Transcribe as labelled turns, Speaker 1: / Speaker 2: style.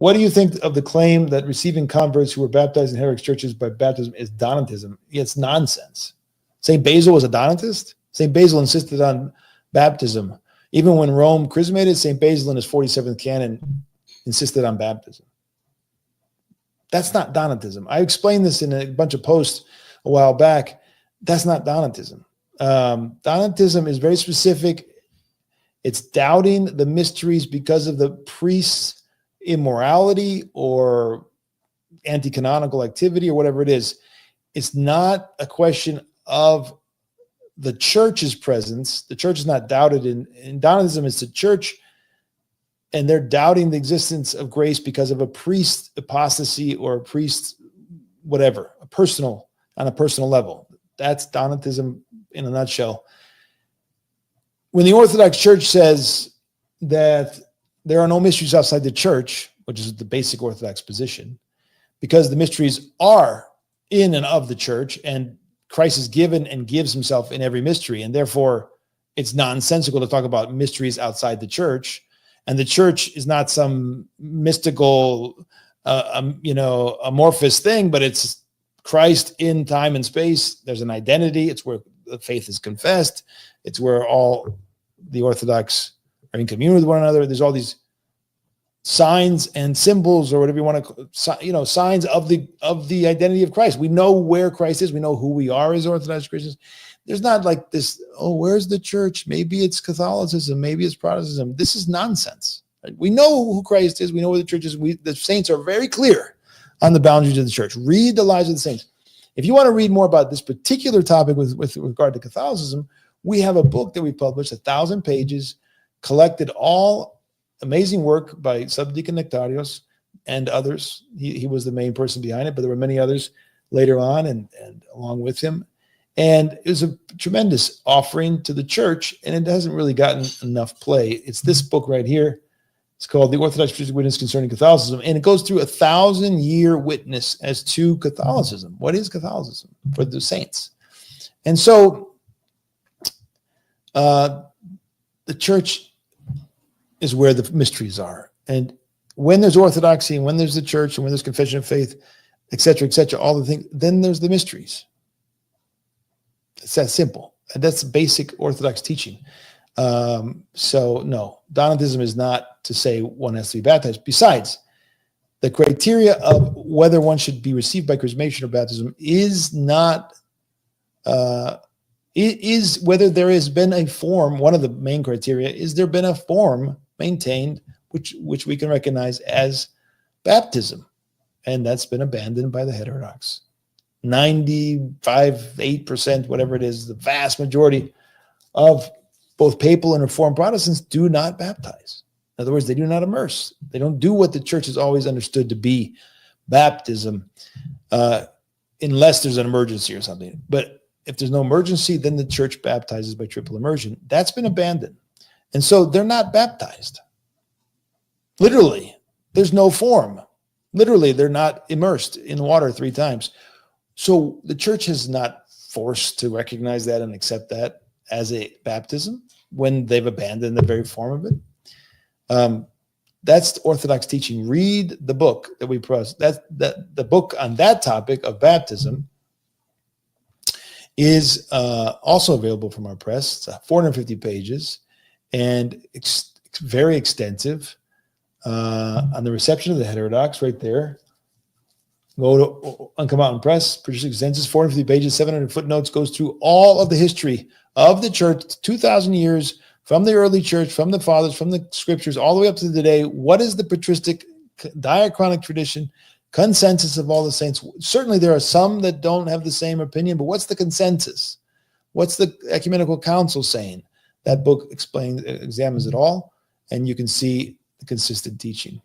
Speaker 1: What do you think of the claim that receiving converts who were baptized in Heterodox churches by baptism is Donatism? It's nonsense. St. Basil was a Donatist. St. Basil insisted on baptism. Even when Rome chrismated, St. Basil in his 47th canon insisted on baptism. That's not Donatism. I explained this in a bunch of posts a while back. That's not Donatism. Donatism is very specific. It's doubting the mysteries because of the priest's immorality or anti-canonical activity or whatever it is. It's not a question of the church's presence. The church is not doubted. In Donatism, it's the church, and they're doubting the existence of grace because of a priest apostasy or a priest whatever, on a personal level. That's Donatism in a nutshell. When the Orthodox Church says that there are no mysteries outside the church, which is the basic Orthodox position, because the mysteries are in and of the church, and Christ is given and gives himself in every mystery, and therefore it's nonsensical to talk about mysteries outside the church. And the church is not some mystical, amorphous thing, but it's Christ in time and space. There's an identity. It's where the faith is confessed. It's where all the Orthodox are in communion with one another. There's all these signs and symbols, or whatever you want to, signs of the identity of Christ. We know where Christ is. We know who we are as Orthodox Christians. There's not like this, where's the church? Maybe it's Catholicism. Maybe it's Protestantism. This is nonsense. We know who Christ is. We know where the church is. The saints are very clear on the boundaries of the church. Read the lives of the saints. If you want to read more about this particular topic with regard to Catholicism, we have a book that we published, 1,000 pages, collected all amazing work by Subdeacon Nectarios and others. He was the main person behind it, but there were many others later on and along with him. And it was a tremendous offering to the church, and it hasn't really gotten enough play. It's this book right here. It's called The Orthodox Christian Witness Concerning Catholicism, and it goes through 1,000-year witness as to Catholicism. What is Catholicism for the saints? And so the church is where the mysteries are. And when there's orthodoxy, and when there's the church, and when there's confession of faith, et cetera, all the things, then there's the mysteries. It's that simple. And that's basic Orthodox teaching. So no, Donatism is not to say one has to be baptized. Besides, the criteria of whether one should be received by chrismation or baptism is not, it is whether there has been a form. One of the main criteria is there been a form maintained which we can recognize as baptism, and that's been abandoned by the heterodox. 95%, whatever it is, the vast majority of both papal and Reformed Protestants do not baptize. In other words, they do not immerse. They don't do what the church has always understood to be baptism, unless there's an emergency or something. But if there's no emergency, then the church baptizes by triple immersion. That's been abandoned. And so they're not baptized. Literally, there's no form. Literally, they're not immersed in water 3 times. So the church is not forced to recognize that and accept that as a baptism when they've abandoned the very form of it. That's Orthodox teaching. Read the book that we press. The book on that topic of baptism is also available from our press. It's 450 pages, and it's very extensive on the reception of the heterodox right there. Go to Uncle Mountain Press, Patristic Census, 450 pages, 700 footnotes, goes through all of the history of the church, 2,000 years from the early church, from the fathers, from the scriptures, all the way up to today. What is the patristic diachronic tradition, consensus of all the saints? Certainly there are some that don't have the same opinion, but what's the consensus? What's the ecumenical council saying? That book examines it all, and you can see the consistent teaching.